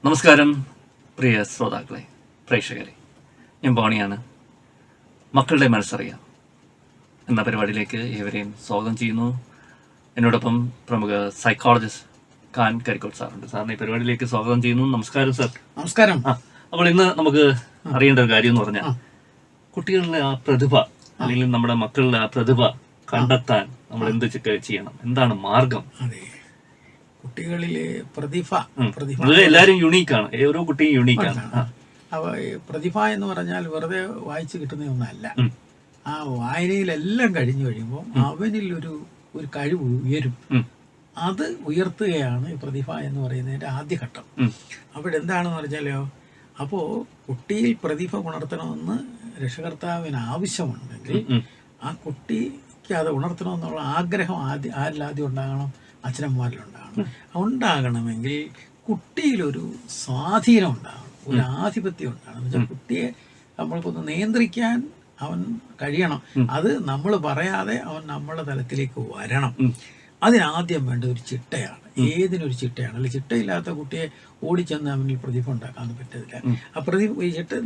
നമസ്കാരം പ്രിയ ശ്രോതാക്കളെ, പ്രേക്ഷകരെ. ഞാൻ ബോണിയാണ്. മക്കളുടെ മനസ്സറിയാം എന്ന പരിപാടിയിലേക്ക് ഏവരെയും സ്വാഗതം ചെയ്യുന്നു. എന്നോടൊപ്പം പ്രമുഖ സൈക്കോളജിസ്റ്റ് ഖാൻ കരിക്കോട് സാറുണ്ട്. സാറിനെ ഈ പരിപാടിയിലേക്ക് സ്വാഗതം ചെയ്യുന്നു. നമസ്കാരം സാർ. നമസ്കാരം. അപ്പോൾ ഇന്ന് നമുക്ക് അറിയേണ്ട ഒരു കാര്യം എന്ന് പറഞ്ഞാൽ, കുട്ടികളിലെ ആ പ്രതിഭ അല്ലെങ്കിൽ നമ്മുടെ മക്കളുടെ ആ പ്രതിഭ കണ്ടെത്താൻ നമ്മൾ എന്ത് ചെയ്യണം, എന്താണ് മാർഗം? അതെ, കുട്ടികളിലെ പ്രതിഭ എല്ലാവരും യുണീക്കാണ്, ഓരോ കുട്ടിയും യുണീക്കാണ്. പ്രതിഭ എന്ന് പറഞ്ഞാൽ വെറുതെ വായിച്ചു കിട്ടുന്ന ഒന്നല്ല. ആ വായനയിലെല്ലാം കഴിഞ്ഞു കഴിയുമ്പോൾ അവനിൽ ഒരു കഴിവ് ഉയരും. അത് ഉയർത്തുകയാണ് ഈ പ്രതിഭ എന്ന് പറയുന്നതിന്റെ ആദ്യഘട്ടം. അവിടെ എന്താണെന്ന് പറഞ്ഞാലോ, അപ്പോൾ കുട്ടിയിൽ പ്രതിഭ ഉണർത്തണമെന്ന് രക്ഷകർത്താവിന് ആവശ്യമുണ്ടെങ്കിൽ ആ കുട്ടിക്ക് അത് ഉണർത്തണമെന്നുള്ള ആഗ്രഹം ആരിലാദ്യം ഉണ്ടാകണം? അച്ഛനമ്മമാരിലുണ്ടാകണം. ഉണ്ടാകണമെങ്കിൽ കുട്ടിയിലൊരു സ്വാധീനം ഉണ്ടാകണം, ഒരു ആധിപത്യം ഉണ്ടാകണം. എന്ന് വെച്ചാൽ കുട്ടിയെ നമ്മൾക്കൊന്ന് നിയന്ത്രിക്കാൻ അവൻ കഴിയണം. അത് നമ്മൾ പറയാതെ അവൻ നമ്മുടെ തലത്തിലേക്ക് വരണം. അതിനാദ്യം വേണ്ട ഒരു ചിട്ടയാണ്. ഏതിനൊരു ചിട്ടയാണ്. അല്ലെ, ചിട്ടയില്ലാത്ത കുട്ടിയെ ഓടിച്ചെന്ന് അവനിൽ പ്രതിഭ ഉണ്ടാക്കാൻ പറ്റത്തില്ല. ആ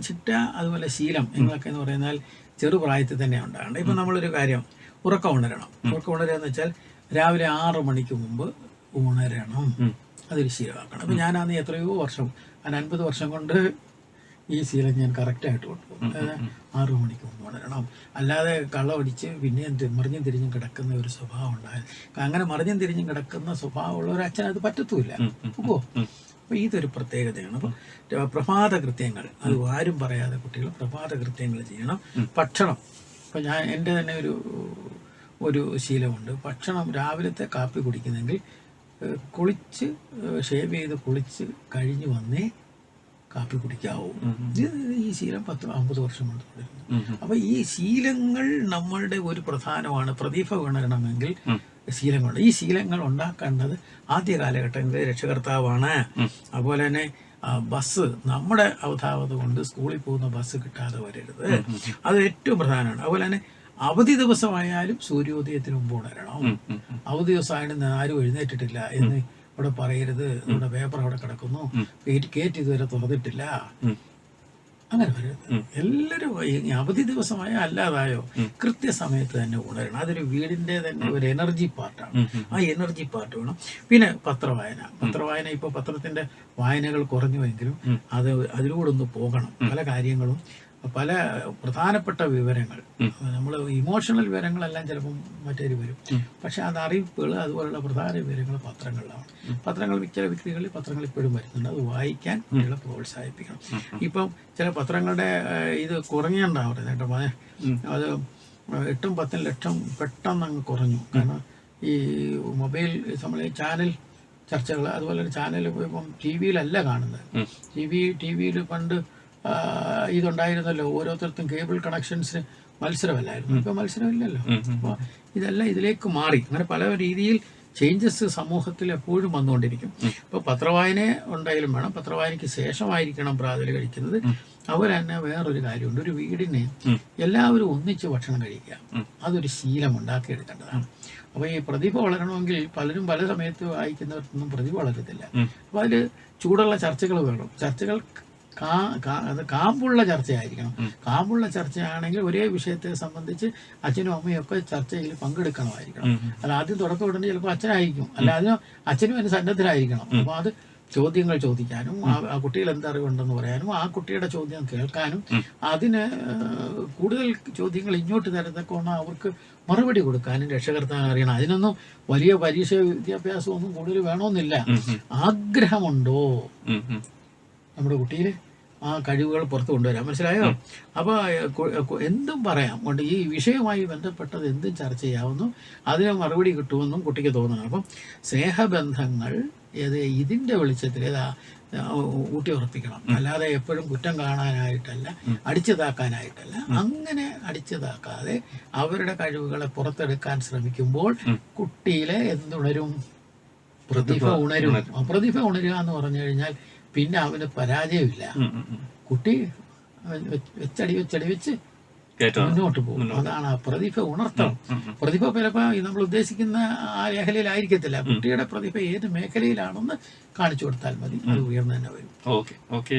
ചിട്ട അതുപോലെ ശീലം എന്നൊക്കെ എന്ന് പറയുന്നാൽ ചെറുപ്രായത്തിൽ തന്നെ ഉണ്ടാകണം. ഇപ്പം നമ്മളൊരു കാര്യം, ഉറക്കം ഉണരണം. ഉറക്കം ഉണരുക എന്ന് വെച്ചാൽ രാവിലെ 6 മണിക്ക് മുമ്പ് ഉണരണം. അതൊരു ശീലമാക്കണം. അപ്പം ഞാനാന്ന് എത്രയോ വർഷം, 50 വർഷം കൊണ്ട് ഈ ശീലം ഞാൻ കറക്റ്റായിട്ട് കൊണ്ടുപോകും. 6 മണിക്ക് മുമ്പ് ഉണരണം. അല്ലാതെ കള്ളമടിച്ച് പിന്നെ മറിഞ്ഞും തിരിഞ്ഞും കിടക്കുന്ന ഒരു സ്വഭാവം ഉണ്ടായത്. അങ്ങനെ മറിഞ്ഞും തിരിഞ്ഞും കിടക്കുന്ന സ്വഭാവമുള്ള ഒരു അച്ഛൻ അത് പറ്റത്തുമില്ല. അപ്പോൾ ഇതൊരു പ്രത്യേകതയാണ്. അപ്പം പ്രഭാത കൃത്യങ്ങൾ, അത് ആരും പറയാതെ കുട്ടികൾ പ്രഭാത കൃത്യങ്ങൾ ചെയ്യണം. ഭക്ഷണം, ഇപ്പം ഞാൻ എൻ്റെ തന്നെ ഒരു ശീലമുണ്ട്. ഭക്ഷണം രാവിലത്തെ കാപ്പി കുടിക്കുന്നെങ്കിൽ കുളിച്ച് ഷേവ് ചെയ്ത് കുളിച്ച് കഴിഞ്ഞ് വന്നേ കാപ്പി കുടിക്കാവൂ. ഈ ശീലം 50 വർഷം കൊണ്ട് തുടരുന്നു. അപ്പൊ ഈ ശീലങ്ങൾ നമ്മളുടെ ഒരു പ്രധാനമാണ്. പ്രതിഭ ഉണരണമെങ്കിൽ ശീലങ്ങളുണ്ട്. ഈ ശീലങ്ങൾ ഉണ്ടാക്കേണ്ടത് ആദ്യ കാലഘട്ടങ്ങളിൽ രക്ഷകർത്താവാണ്. അതുപോലെ തന്നെ ബസ്, നമ്മുടെ അവധാവത കൊണ്ട് സ്കൂളിൽ പോകുന്ന ബസ് കിട്ടാതെ വരരുത്. അത് ഏറ്റവും പ്രധാനമാണ്. അതുപോലെ തന്നെ അവധി ദിവസമായാലും സൂര്യോദയത്തിന് മുമ്പ് ഉണരണം. അവധി ദിവസമായിട്ട് ആരും എഴുന്നേറ്റിട്ടില്ല എന്ന് ഇവിടെ പറയരുത്. നമ്മുടെ പേപ്പർ അവിടെ കിടക്കുന്നു, ഗേറ്റ് ഇതുവരെ തുറന്നിട്ടില്ല, അങ്ങനെ വരരുത്. എല്ലാവരും അവധി ദിവസമായോ അല്ലാതായോ കൃത്യസമയത്ത് തന്നെ ഉണരണം. അതൊരു വീടിന്റെ തന്നെ ഒരു എനർജി പാർട്ടാണ്. ആ എനർജി പാർട്ട് വേണം. പിന്നെ പത്രവായന ഇപ്പോൾ പത്രത്തിന്റെ വായനകൾ കുറഞ്ഞുവെങ്കിലും അതിലൂടെ ഒന്ന് പോകണം. പല കാര്യങ്ങളും, പല പ്രധാനപ്പെട്ട വിവരങ്ങൾ, നമ്മൾ ഇമോഷണൽ വിവരങ്ങളെല്ലാം ചിലപ്പം മറ്റേര് വരും. പക്ഷെ അത് അറിയിപ്പുകൾ, അതുപോലുള്ള പ്രധാന വിവരങ്ങൾ പത്രങ്ങളിലാണ്. ചില വ്യക്തികളിൽ പത്രങ്ങൾ ഇപ്പോഴും വരുന്നുണ്ട്. അത് വായിക്കാൻ കുട്ടികളെ പ്രോത്സാഹിപ്പിക്കണം. ഇപ്പം ചില പത്രങ്ങളുടെ ഇത് കുറഞ്ഞുണ്ടാവരുത് കേട്ടോ. അത് 8-10 ലക്ഷം പെട്ടെന്ന് അങ്ങ് കുറഞ്ഞു. കാരണം ഈ മൊബൈൽ നമ്മൾ ചാനൽ ചർച്ചകൾ, അതുപോലെ ചാനൽ ഇപ്പം ടി വിയിലല്ല കാണുന്നത്. ടി വിയിൽ പണ്ട് ഇതുണ്ടായിരുന്നല്ലോ, ഓരോരുത്തർക്കും കേബിൾ കണക്ഷൻസിന് മത്സരമല്ലായിരുന്നു. ഇപ്പൊ മത്സരമില്ലല്ലോ. അപ്പോൾ ഇതെല്ലാം ഇതിലേക്ക് മാറി. അങ്ങനെ പല രീതിയിൽ ചേഞ്ചസ് സമൂഹത്തിൽ എപ്പോഴും വന്നുകൊണ്ടിരിക്കും. ഇപ്പോൾ പത്രവായന ഉണ്ടായാലും വേണം. പത്രവായനയ്ക്ക് ശേഷമായിരിക്കണം പ്രാതൽ കഴിക്കുന്നത്. അതുപോലെ തന്നെ വേറൊരു കാര്യമുണ്ട്. ഒരു വീടിനെ എല്ലാവരും ഒന്നിച്ച് ഭക്ഷണം കഴിക്കുക, അതൊരു ശീലം ഉണ്ടാക്കിയെടുക്കേണ്ടതാണ്. അപ്പോൾ ഈ പ്രതിഭ വളരണമെങ്കിൽ പലരും പല സമയത്ത് വായിക്കുന്നവർക്കൊന്നും പ്രതിഭ വളരത്തില്ല. അപ്പോൾ അതിൽ ചൂടുള്ള ചർച്ചകൾ വേണം. ചർച്ചകൾ അത് കാമ്പുള്ള ചർച്ചയായിരിക്കണം. കാമ്പുള്ള ചർച്ചയാണെങ്കിൽ ഒരേ വിഷയത്തെ സംബന്ധിച്ച് അച്ഛനും അമ്മയും ഒക്കെ ചർച്ചയിൽ പങ്കെടുക്കണമായിരിക്കണം. അല്ല, ആദ്യം തുടക്കം ഇടേണ്ടത് ചിലപ്പോൾ അച്ഛനായിരിക്കും, അല്ല അതിന് അച്ഛനും അതിന് സന്നദ്ധരായിരിക്കണം. അപ്പോൾ അത് ചോദ്യങ്ങൾ ചോദിക്കാനും, ആ കുട്ടികൾ എന്തറിവുണ്ടെന്ന് പറയാനും, ആ കുട്ടിയുടെ ചോദ്യം കേൾക്കാനും, അതിന് കൂടുതൽ ചോദ്യങ്ങൾ ഇങ്ങോട്ട് തരത്തക്കോണം അവർക്ക് മറുപടി കൊടുക്കാനും രക്ഷകർത്താൻ അറിയണം. അതിനൊന്നും വലിയ പരീക്ഷ വിദ്യാഭ്യാസമൊന്നും കൂടുതൽ വേണമെന്നില്ല. ആഗ്രഹമുണ്ടോ നമ്മുടെ കുട്ടിയിൽ ആ കഴിവുകൾ പുറത്തു കൊണ്ടുവരാം. മനസ്സിലായോ? അപ്പോൾ എന്തും പറയാം. കൊണ്ട് ഈ വിഷയവുമായി ബന്ധപ്പെട്ടത് എന്തും ചർച്ച ചെയ്യാവുന്നു, അതിന് മറുപടി കിട്ടുമെന്നും കുട്ടിക്ക് തോന്നണം. അപ്പം സ്നേഹബന്ധങ്ങൾ ഇതിൻ്റെ വെളിച്ചത്തിൽ ഊട്ടി ഉറപ്പിക്കണം. അല്ലാതെ എപ്പോഴും കുറ്റം കാണാനായിട്ടല്ല, അടിച്ചതാക്കാനായിട്ടല്ല. അങ്ങനെ അടിച്ചതാക്കാതെ അവരുടെ കഴിവുകളെ പുറത്തെടുക്കാൻ ശ്രമിക്കുമ്പോൾ കുട്ടിയിലെ എന്തുണരും? പ്രതിഭ ഉണരും. പ്രതിഭ ഉണരുക എന്ന് പറഞ്ഞു കഴിഞ്ഞാൽ പിന്നെ അവന് പരാജയമില്ല. കുട്ടി വെച്ചടി വെച്ച് കയറ്റമാണ്. മുന്നോട്ട് പോകും. അതാണ് ആ പ്രതിഭ ഉണർത്തണം. പ്രതിഭ ചിലപ്പോൾ നമ്മൾ ഉദ്ദേശിക്കുന്ന ആ മേഖലയിലായിരിക്കത്തില്ല. കുട്ടിയുടെ പ്രതിഭ ഏത് മേഖലയിലാണെന്ന് കാണിച്ചു കൊടുത്താൽ മതി, അത് ഉയർന്നു തന്നെ വരും. ഓക്കെ.